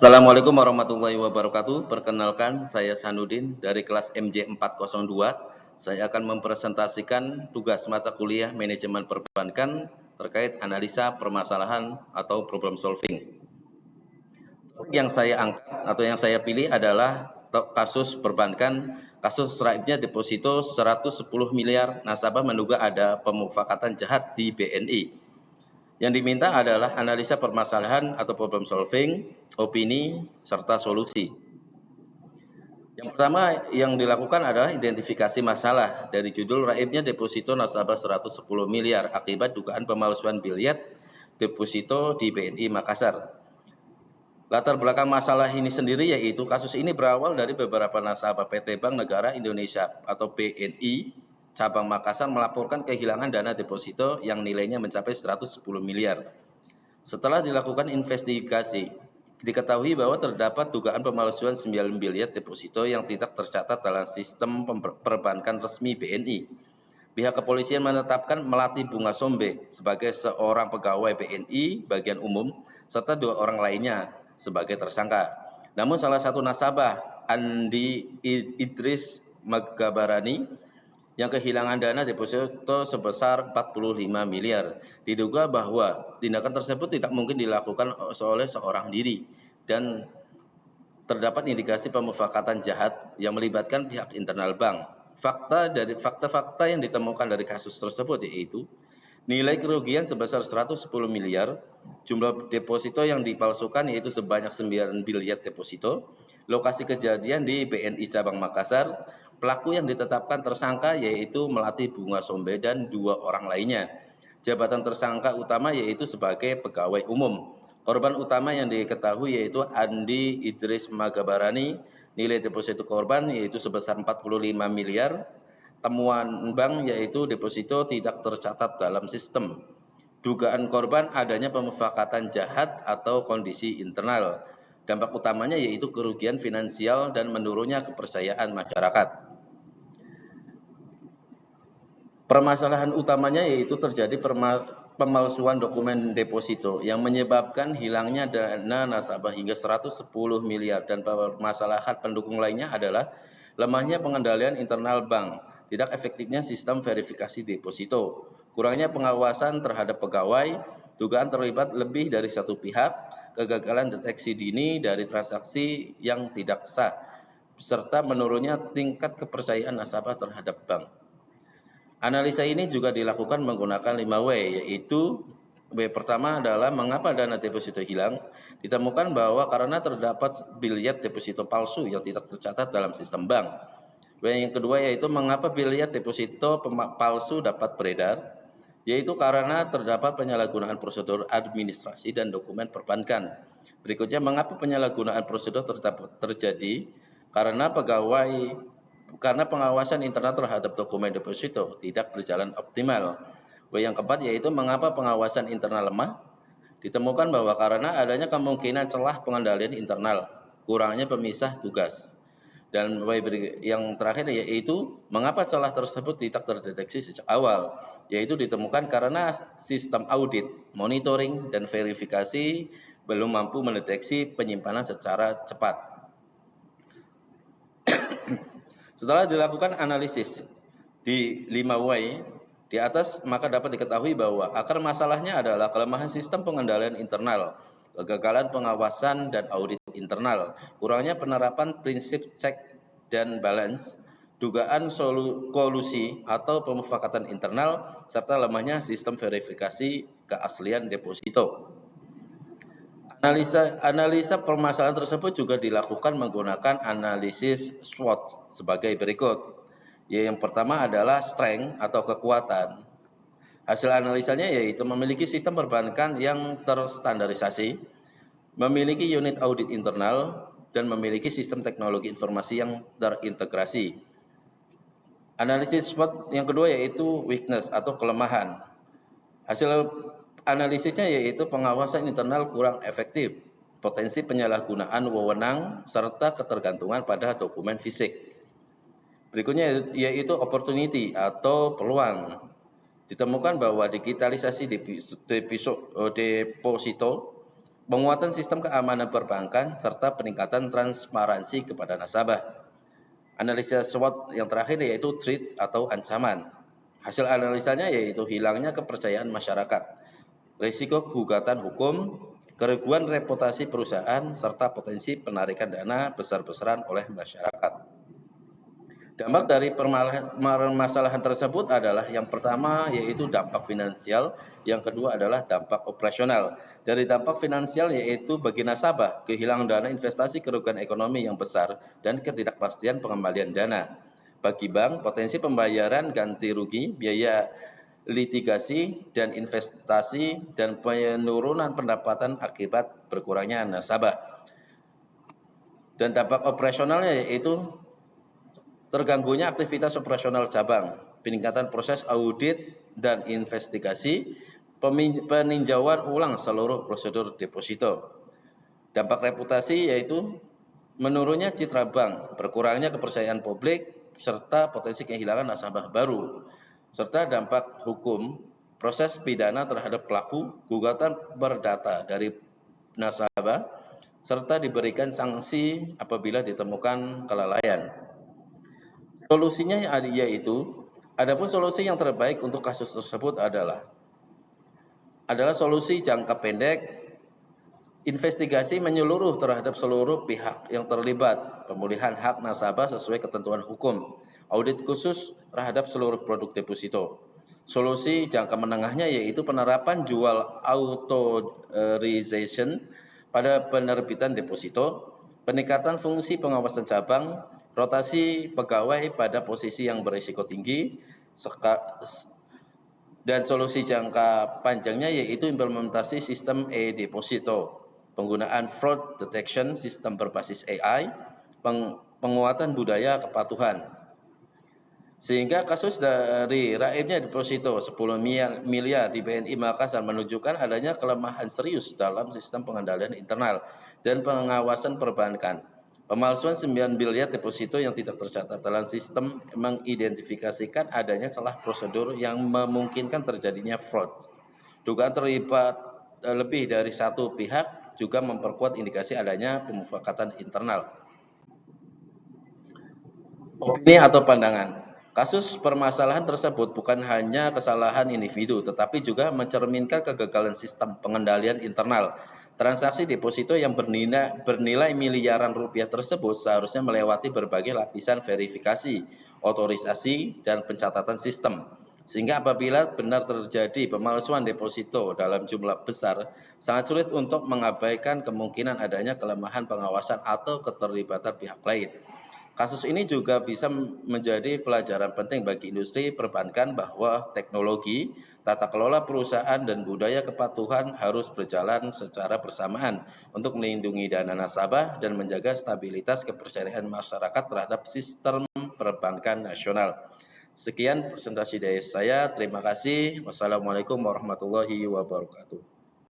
Assalamualaikum warahmatullahi wabarakatuh. Perkenalkan, saya Sanudin dari kelas MJ 402. Saya akan mempresentasikan tugas mata kuliah Manajemen Perbankan terkait analisa permasalahan atau problem solving. Yang saya angkat atau yang saya pilih adalah kasus perbankan, kasus raibnya deposito 110 miliar, nasabah menduga ada pemufakatan jahat di BNI. Yang diminta adalah analisa permasalahan atau problem solving, opini, serta solusi. Yang pertama yang dilakukan adalah identifikasi masalah dari judul raibnya deposito nasabah 110 miliar akibat dugaan pemalsuan biliet deposito di BNI Makassar. Latar belakang masalah ini sendiri yaitu kasus ini berawal dari beberapa nasabah PT Bank Negara Indonesia atau BNI cabang Makassar melaporkan kehilangan dana deposito yang nilainya mencapai 110 miliar. Setelah dilakukan investigasi, diketahui bahwa terdapat dugaan pemalsuan 9 biliet deposito yang tidak tercatat dalam sistem perbankan resmi BNI. Pihak kepolisian menetapkan Melati Bunga Sombe sebagai seorang pegawai BNI bagian umum serta 2 orang lainnya sebagai tersangka. Namun salah satu nasabah, Andi Idris Magabarani, yang kehilangan dana deposito sebesar 45 miliar. Diduga bahwa tindakan tersebut tidak mungkin dilakukan oleh seorang diri dan terdapat indikasi pemufakatan jahat yang melibatkan pihak internal bank. Fakta-fakta yang ditemukan dari kasus tersebut yaitu nilai kerugian sebesar 110 miliar, jumlah deposito yang dipalsukan yaitu sebanyak 9 biliet deposito, lokasi kejadian di BNI cabang Makassar, pelaku yang ditetapkan tersangka yaitu Melati Bunga Sombe dan 2 orang lainnya. Jabatan tersangka utama yaitu sebagai pegawai umum. Korban utama yang diketahui yaitu Andi Idris Magabarani, nilai deposito korban yaitu sebesar 45 miliar, temuan bank yaitu deposito tidak tercatat dalam sistem. Dugaan korban adanya pemufakatan jahat atau kondisi internal. Dampak utamanya yaitu kerugian finansial dan menurunnya kepercayaan masyarakat. Permasalahan utamanya yaitu terjadi pemalsuan dokumen deposito yang menyebabkan hilangnya dana nasabah hingga 110 miliar dan permasalahan pendukung lainnya adalah lemahnya pengendalian internal bank, tidak efektifnya sistem verifikasi deposito, kurangnya pengawasan terhadap pegawai, dugaan terlibat lebih dari satu pihak, kegagalan deteksi dini dari transaksi yang tidak sah, serta menurunnya tingkat kepercayaan nasabah terhadap bank. Analisa ini juga dilakukan menggunakan 5W, yaitu W pertama adalah mengapa dana deposito hilang. Ditemukan bahwa karena terdapat biliet deposito palsu yang tidak tercatat dalam sistem bank. W yang kedua yaitu mengapa biliet deposito palsu dapat beredar, yaitu karena terdapat penyalahgunaan prosedur administrasi dan dokumen perbankan. Berikutnya, mengapa penyalahgunaan prosedur terjadi karena pengawasan internal terhadap dokumen deposito tidak berjalan optimal. Yang keempat yaitu mengapa pengawasan internal lemah. Ditemukan bahwa karena adanya kemungkinan celah pengendalian internal, kurangnya pemisah tugas. Dan yang terakhir yaitu mengapa celah tersebut tidak terdeteksi sejak awal, yaitu ditemukan karena sistem audit, monitoring, dan verifikasi belum mampu mendeteksi penyimpanan secara cepat. Setelah dilakukan analisis di 5W di atas, maka dapat diketahui bahwa akar masalahnya adalah kelemahan sistem pengendalian internal, kegagalan pengawasan dan audit internal, kurangnya penerapan prinsip check dan balance, dugaan kolusi atau pemufakatan internal, serta lemahnya sistem verifikasi keaslian deposito. Analisa permasalahan tersebut juga dilakukan menggunakan analisis SWOT sebagai berikut. Yang pertama adalah strength atau kekuatan. Hasil analisanya yaitu memiliki sistem perbankan yang terstandarisasi, memiliki unit audit internal, dan memiliki sistem teknologi informasi yang terintegrasi. Analisis SWOT yang kedua yaitu weakness atau kelemahan. Hasil analisisnya yaitu pengawasan internal kurang efektif, potensi penyalahgunaan wewenang, serta ketergantungan pada dokumen fisik. Berikutnya yaitu opportunity atau peluang. Ditemukan bahwa digitalisasi deposito penguatan sistem keamanan perbankan, serta peningkatan transparansi kepada nasabah. Analisa SWOT yang terakhir yaitu threat atau ancaman. Hasil analisanya yaitu hilangnya kepercayaan masyarakat, risiko gugatan hukum, kerugian reputasi perusahaan, serta potensi penarikan dana besar-besaran oleh masyarakat. Dampak dari permasalahan tersebut adalah yang pertama yaitu dampak finansial, yang kedua adalah dampak operasional. Dari dampak finansial yaitu bagi nasabah, kehilangan dana investasi kerugian ekonomi yang besar dan ketidakpastian pengembalian dana. Bagi bank, potensi pembayaran ganti rugi, biaya litigasi dan investasi, dan penurunan pendapatan akibat berkurangnya nasabah. Dan dampak operasionalnya yaitu terganggunya aktivitas operasional cabang, peningkatan proses audit dan investigasi, peninjauan ulang seluruh prosedur deposito. Dampak reputasi yaitu menurunnya citra bank, berkurangnya kepercayaan publik, serta potensi kehilangan nasabah baru. Serta dampak hukum, proses pidana terhadap pelaku, gugatan berdata dari nasabah, serta diberikan sanksi apabila ditemukan kelalaian. Solusinya yaitu, adapun solusi yang terbaik untuk kasus tersebut adalah solusi jangka pendek, investigasi menyeluruh terhadap seluruh pihak yang terlibat, pemulihan hak nasabah sesuai ketentuan hukum, audit khusus terhadap seluruh produk deposito. Solusi jangka menengahnya yaitu penerapan jual authorization pada penerbitan deposito, peningkatan fungsi pengawasan cabang, rotasi pegawai pada posisi yang berisiko tinggi, dan solusi jangka panjangnya yaitu implementasi sistem e-deposito, penggunaan fraud detection sistem berbasis AI, penguatan budaya kepatuhan. Sehingga kasus dari raibnya deposito 10 miliar di BNI Makassar menunjukkan adanya kelemahan serius dalam sistem pengendalian internal dan pengawasan perbankan. Pemalsuan 9 miliar deposito yang tidak tercatat dalam sistem mengidentifikasikan adanya celah prosedur yang memungkinkan terjadinya fraud. Dugaan terlibat lebih dari satu pihak juga memperkuat indikasi adanya pemufakatan internal. Opini atau pandangan. Kasus permasalahan tersebut bukan hanya kesalahan individu, tetapi juga mencerminkan kegagalan sistem pengendalian internal. Transaksi deposito yang bernilai miliaran rupiah tersebut seharusnya melewati berbagai lapisan verifikasi, otorisasi, dan pencatatan sistem. Sehingga apabila benar terjadi pemalsuan deposito dalam jumlah besar, sangat sulit untuk mengabaikan kemungkinan adanya kelemahan pengawasan atau keterlibatan pihak lain. Kasus ini juga bisa menjadi pelajaran penting bagi industri perbankan bahwa teknologi, tata kelola perusahaan, dan budaya kepatuhan harus berjalan secara bersamaan untuk melindungi dana nasabah dan menjaga stabilitas kepercayaan masyarakat terhadap sistem perbankan nasional. Sekian presentasi dari saya. Terima kasih. Wassalamualaikum warahmatullahi wabarakatuh.